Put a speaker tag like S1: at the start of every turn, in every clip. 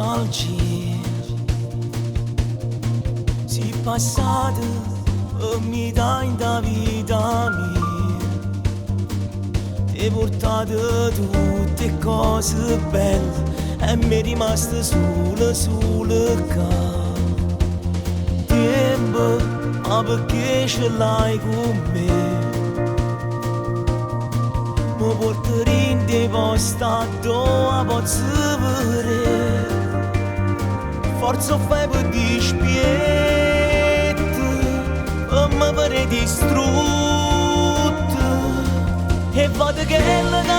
S1: nostalgie. Si passate e mi dai da vita mia, e portate tutte cose belle e mi è rimasta sola qua. Tempo, ma perché ce l'hai con me? Mi porterei in dei posti dove posso vedere forza fai per dispietto e mi pare distrutto, e vado che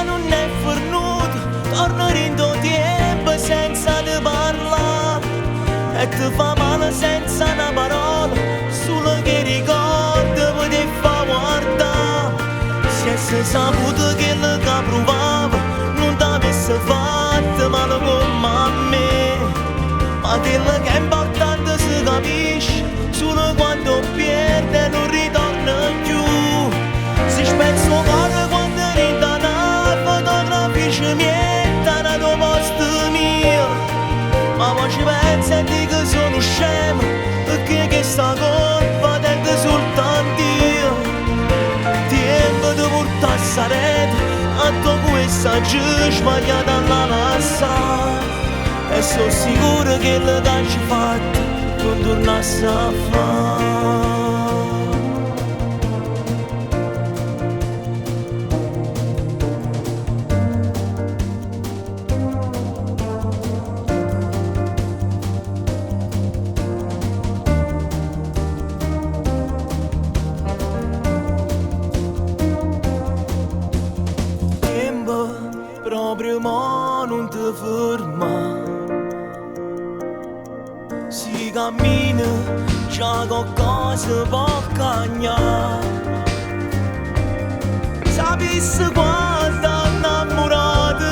S1: non è fornuto, torno in tuo tempo senza te parlare, e ti fa male senza una parola, solo che ricordo poi ti fa guardare. Se saputo che lo che provavo non t'avesse fatto male come a me, ma quello che è importante si capisce solo quando pierde e non ritorna più. Si spezza il cuore quando rinde una fotografia ci mette a tuo posto mio, ma poi ci penso e dico sono scemo, perché questa colpa tende soltanto io. Tempo di portare sta rete a tu questa giù sbagliata alla massa, e sono sicuro che le che ci fatto non tornasse a fare. Proprio mo non ti ferma, si cammina, già qualcosa può cagnare. Sapessi quanto innamorate,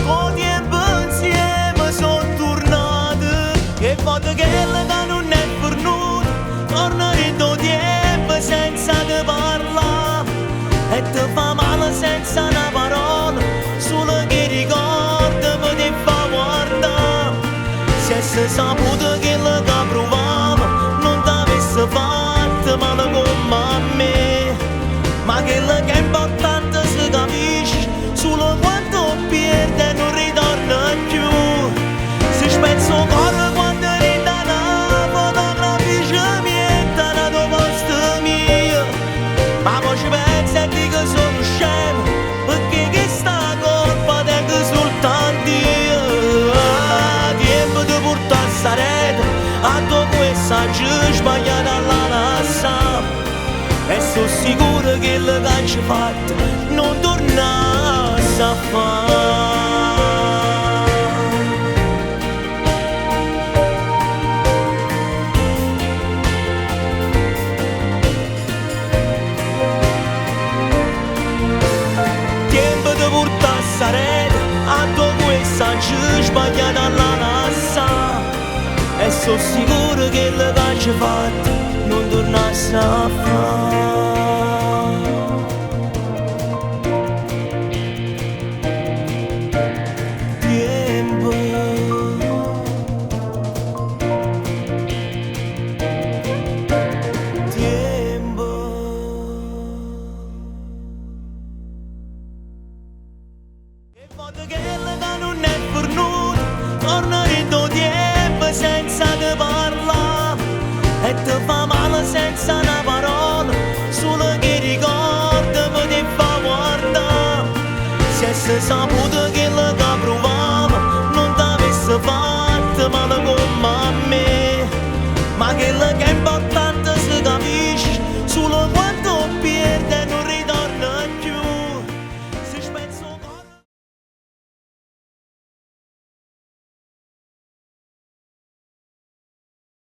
S1: con tempo insieme sono tornate, e voglio che non è fornuto, torna in tuo tempo senza te parlare, e ti fa male senza una parola, solo che ricordo poi ti fa guardare. Se saputo che lo che provavo non t'avesse fatto male come a me, ma quello che è importante si capisce solo quando pierde e non ritorna più. Si spezza il cuore quando rinde una fotografia ci mette a tuo posto mio, ma poi ci penso e dico sono scemo, perché che sta colpa tende soltanto io. Tempo di portare sta rete a tu questa giù sbagliata alla massa, e sono sicuro che le che ci fatto non tornasse a fare. Tempo di portare sta rete a tu questa giù sbagliata alla massa, e sono sicuro che le che ci fatto non tornasse a fare.